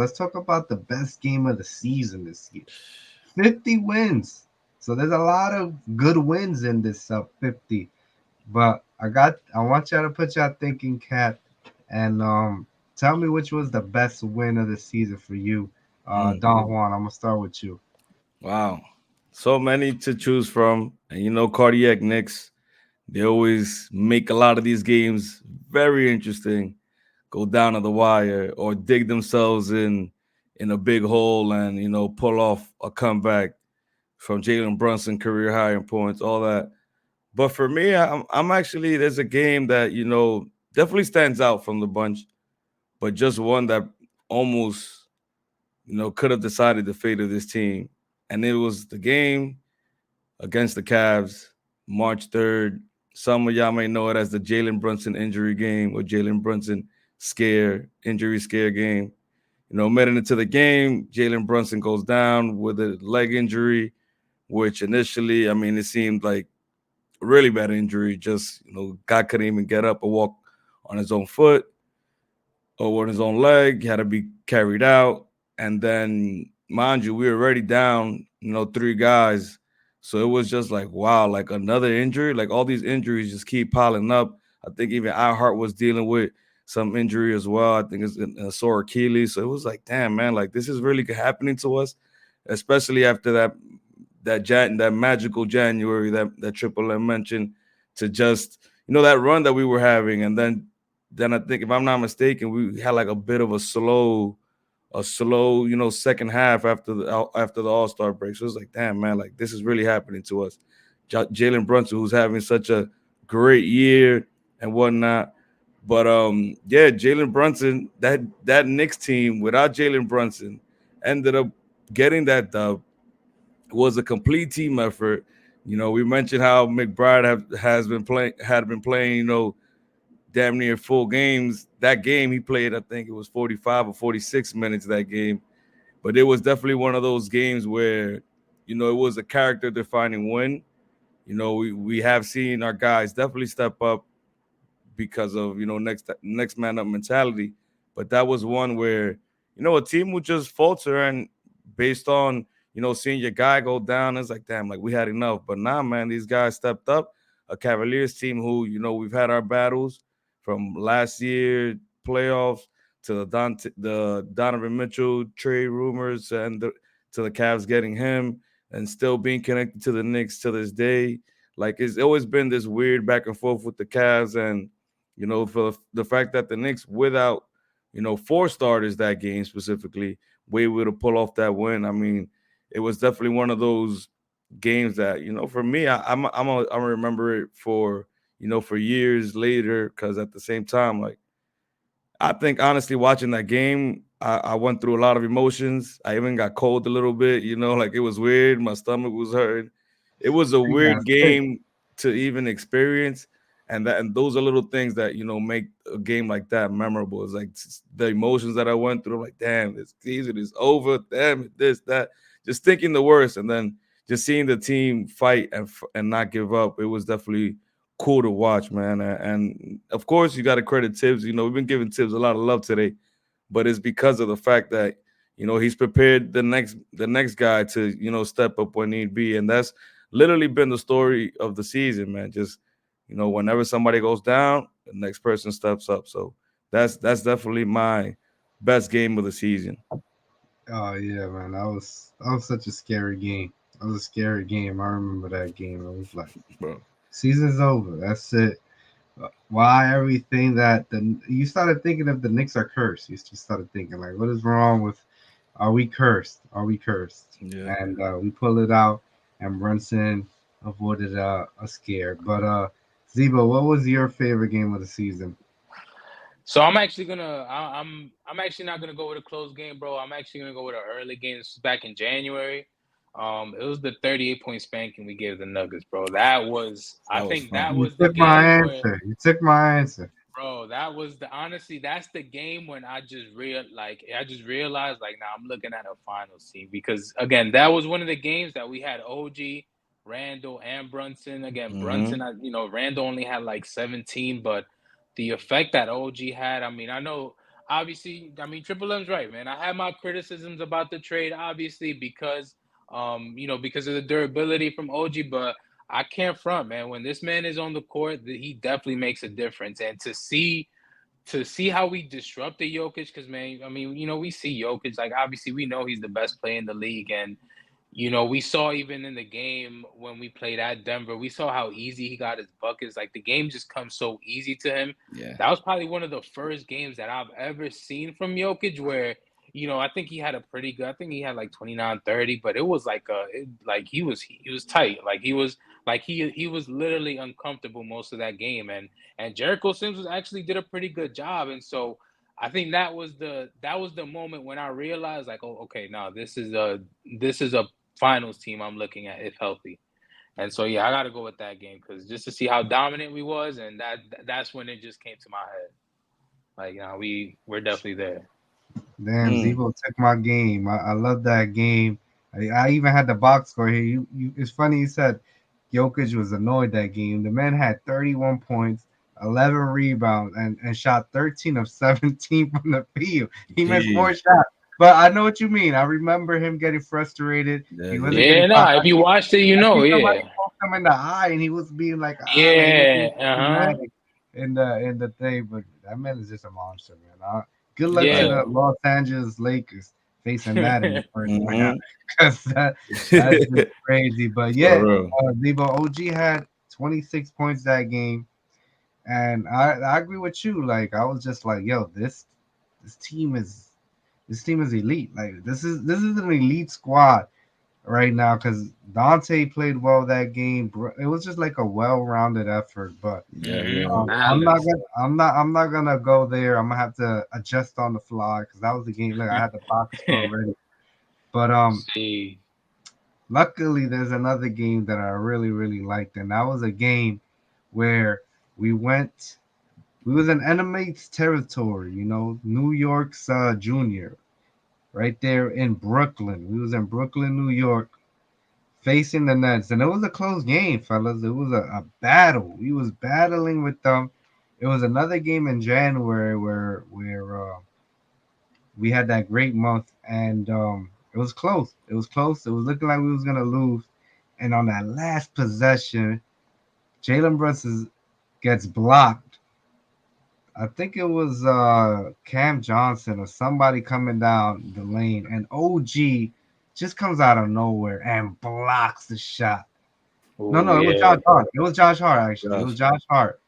Let's talk about the best game of the season this year. 50 wins. So there's a lot of good wins in this 50. But I want y'all to put y'all thinking cap and tell me which was the best win of the season for you. Don Juan, I'm gonna start with you. Wow. So many to choose from. And Cardiac Knicks, they always make a lot of these games very interesting, go down to the wire or dig themselves in a big hole and pull off a comeback from Jalen Brunson, career high in points, all that. But for me, I'm actually there's a game that definitely stands out from the bunch, but just one that almost could have decided the fate of this team, and it was the game against the Cavs, March 3rd. Some of y'all may know it as the Jalen Brunson injury game or Jalen Brunson injury scare game. Heading into the game, Jalen Brunson goes down with a leg injury, which initially, I mean, it seemed like a really bad injury. Just, guy couldn't even get up or walk on his own foot or on his own leg. He had to be carried out. And then, mind you, we were already down, three guys. So it was just like, wow, like another injury. Like all these injuries just keep piling up. I think even Iheart was dealing with some injury as well. I think it's a sore Achilles. So it was like, damn, man, like this is really happening to us, especially after that magical January that Triple M mentioned, to just that run that we were having, and then I think, if I'm not mistaken, we had like a bit of a slow second half after the All-Star break. So it's like, damn, man, like this is really happening to us. Jalen Brunson, who's having such a great year and whatnot. But yeah, Jalen Brunson, that Knicks team without Jalen Brunson ended up getting that dub. It was a complete team effort. We mentioned how McBride had been playing, damn near full games. That game he played, I think it was 45 or 46 minutes that game. But it was definitely one of those games where, it was a character defining win. We have seen our guys definitely step up because of next man up mentality. But that was one where a team would just falter, and based on seeing your guy go down, it's like, damn, like we had enough. But nah, man, these guys stepped up. A Cavaliers team who we've had our battles from last year playoffs to the Donovan Mitchell trade rumors, and to the Cavs getting him and still being connected to the Knicks to this day. Like, it's always been this weird back and forth with the Cavs, and for the fact that the Knicks, without, four starters that game specifically, were able to pull off that win. I mean, it was definitely one of those games that, for me, I'm gonna remember it for, for years later, because at the same time, like, I think honestly, watching that game, I went through a lot of emotions. I even got cold a little bit, like it was weird. My stomach was hurting. It was a I got weird sick. game to even experience. And those are little things that, make a game like that memorable. It's like the emotions that I went through, like, damn, this season is over. Damn it, this, that. Just thinking the worst. And then just seeing the team fight and not give up. It was definitely cool to watch, man. And of course, you got to credit Tibbs. We've been giving Tibbs a lot of love today, but it's because of the fact that he's prepared the next guy to step up when need be, and that's literally been the story of the season, man. Just whenever somebody goes down, the next person steps up. So that's definitely my best game of the season, Oh yeah, man, that was such a scary game. That was a scary game. I remember that game. I was like, bro. season's over. That's it. Why everything that the you started thinking of the Knicks are cursed. You just started thinking like, what is wrong with? Are we cursed? Are we cursed? Yeah. And we pulled it out, and Brunson avoided a scare. But Zebo, what was your favorite game of the season? So I'm actually gonna I'm actually not gonna go with a close game, bro. I'm actually gonna go with an early game. This was back in January. It was the 38-point spanking we gave the Nuggets, bro. I That was think that fun. You was the took my game where, answer. You took my answer. bro, that was the honestly, that's the game when I just realized like, now I'm looking at a finals team, because again, that was one of the games that we had OG, Randall, and Brunson. Again, Mm-hmm. Randall only had like 17, but the effect that OG had, I mean, obviously, I mean, Triple M's right, man. I had my criticisms about the trade, obviously, because because of the durability from OG, but I can't front, man. When this man is on the court, he definitely makes a difference. And to see how we disrupted Jokic, because man, I mean, we see Jokic, like obviously we know he's the best player in the league, and we saw even in the game when we played at Denver, we saw how easy he got his buckets. Like the game just comes so easy to him. Yeah. That was probably one of the first games that I've ever seen from Jokic where, I think he had a pretty good, I think he had like 29, 30, but it was like like he was tight. Like he was literally uncomfortable most of that game. And Jericho Sims was actually did a pretty good job. And so I think that was the moment when I realized like, oh, okay, now this is a finals team I'm looking at if healthy. And so yeah, I got to go with that game because just to see how dominant we was, and that's when it just came to my head. Like, we're definitely there. Damn, Mm. Zebo took my game. I love that game. I even had the box score here. It's funny you said Jokic was annoyed that game. The man had 31 points, 11 rebounds, and shot 13 of 17 from the field. He missed more Jeez. shots. But I know what you mean. I remember him getting frustrated. Yeah, He yeah. wasn't getting Yeah, no, fouled. if you watched it, I see somebody yeah, poked him in the eye, and he was being like he was yeah, being uh huh, dramatic in the thing. But that man is just a monster, man. Good luck to Right. yeah. the Los Angeles Lakers facing that in the first round, Mm-hmm. because that's just crazy. But For yeah, real. Debo OG had 26 points that game, and I agree with you. Like I was just like, yo, this team is this team is elite. Like this is an elite squad right now because Dante played well that game. It was just like a well-rounded effort, but Yeah, yeah. Balanced. I'm not gonna go there. I'm gonna have to adjust on the fly because that was the game. Look, I had the box score ready, but See, luckily there's another game that I really really liked, and that was a game where we went. We was in enemy's territory, New York's junior, right there in Brooklyn. We was in Brooklyn, New York, facing the Nets, and it was a close game, fellas. It was a battle. We was battling with them. It was another game in January where we had that great month, and it was close. It was close. It was looking like we was gonna lose, and on that last possession, Jalen Brunson gets blocked. I think it was Cam Johnson or somebody coming down the lane, and OG just comes out of nowhere and blocks the shot. No, oh it was Josh yeah, Hart. It was Josh Hart, actually. It was Gosh. Josh Hart.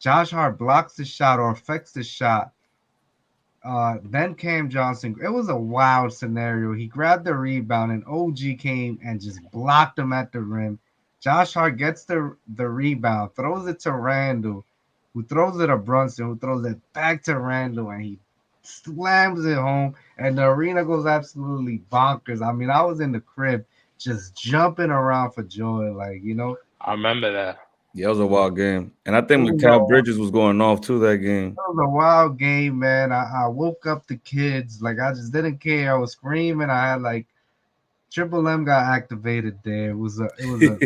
Josh Hart blocks the shot or affects the shot. Then Cam Johnson. It was a wild scenario. He grabbed the rebound and OG came and just blocked him at the rim. Josh Hart gets the rebound, throws it to Randall, who throws it to Brunson, who throws it back to Randall, and he slams it home. And the arena goes absolutely bonkers. I mean, I was in the crib just jumping around for joy, I remember that. Yeah, it was a wild game. And I it think was Mikal a Bridges was going off too that game. It was a wild game, man. I woke up the kids. Like I just didn't care. I was screaming. I had like Triple M got activated there. It was a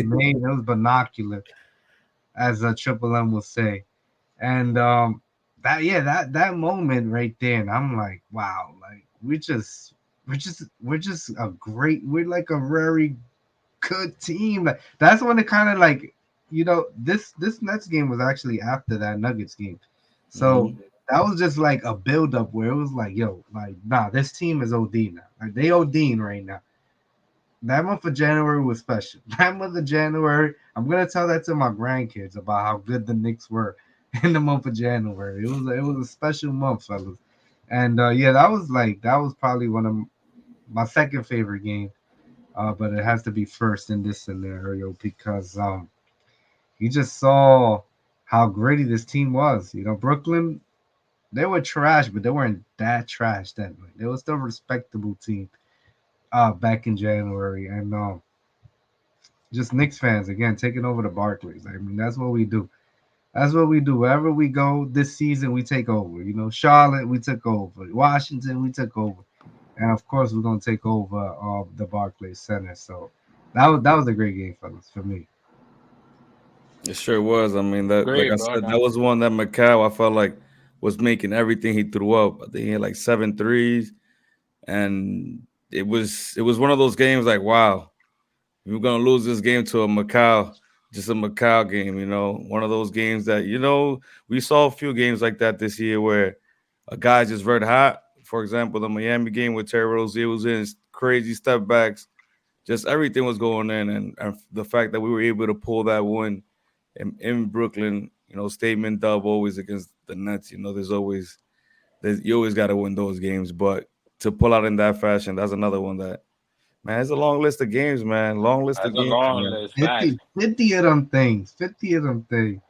main. It was binocular, as a Triple M will say. And that moment right there, and I'm like, wow, like we're just a great. We're like a very good team. Like, that's when it kind of like, this Nets game was actually after that Nuggets game. So Hmm. that was just like a build up where it was like, yo, like, nah, this team is OD now. Like they ODing right now. That month of January was special. That month of January, I'm gonna tell that to my grandkids about how good the Knicks were in the month of January. It was a special month, fellas. And yeah, that was probably one of my second favorite game, but it has to be first in this scenario because you just saw how gritty this team was. Brooklyn, they were trash, but they weren't that trash then. Like, they were still a respectable team back in January, and just Knicks fans again taking over the Barclays. I mean, that's what we do. That's what we do. Wherever we go this season, we take over. Charlotte, we took over. Washington, we took over, and of course, we're gonna take over the Barclays Center. So that was a great game, fellas, for me. It sure was. I mean, that like I Great, bro. said, that Now, was one that Macau. I felt like was making everything he threw up. I think he had like 7 threes, and it was one of those games like, wow, we're gonna lose this game to a Macau, just a Macau game, one of those games that we saw a few games like that this year where a guy just red hot. For example, the Miami game with Terry Rozier was in crazy step backs, just everything was going in, and the fact that we were able to pull that win in Brooklyn, statement dub always against the Nets. You always got to win those games, but to pull out in that fashion, that's another one that, man, it's a long list of games, man. Long list of That's a games, long man. list. Facts. 50 of them things. 50 of them things.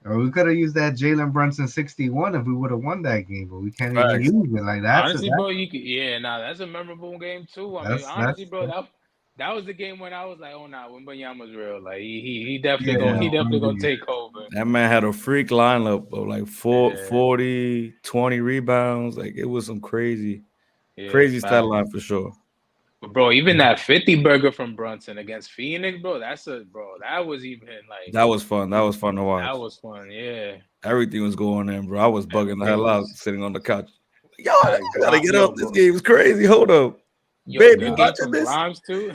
We could have used that Jalen Brunson 61 if we would have won that game, but we can't even Facts. use it. Like Honestly, bro, you could, yeah, nah, that's a memorable game too. I mean, honestly, that's bro, that was the game when I was like, oh nah, Wembanyama's real. Like he yeah. definitely gonna take over. That man had a freak lineup of like Yeah, 40, 20 rebounds. Like it was some crazy, yeah, crazy stat fact. line for sure. But bro, even that 50 burger from Brunson against Phoenix, bro, that was even like That was fun. That was fun to that watch. was fun. Yeah, Everything was going in, bro. I was bugging the everything hell out was sitting on the couch. Yo, I like gotta get Yo, up. This bro. game is crazy. Hold up. Yo, Babe, you good game watching from this? Grimes too.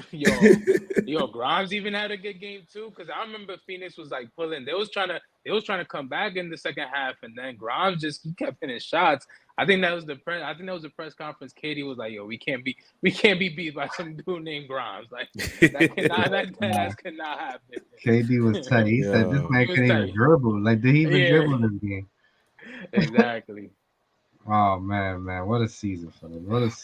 Yo, Grimes even had a good game too. Cause I remember Phoenix was like pulling. They was trying to come back in the second half, and then Grimes just he kept hitting shots. I think that was the press conference. Katie was like, "Yo, we can't be beat by some dude named Grimes. Like that cannot happen." KD was tight. He said this Yo. man He was couldn't even tight. dribble. Like, did he even Yeah, dribble in this game? exactly. Oh man, what a season for them. What a season.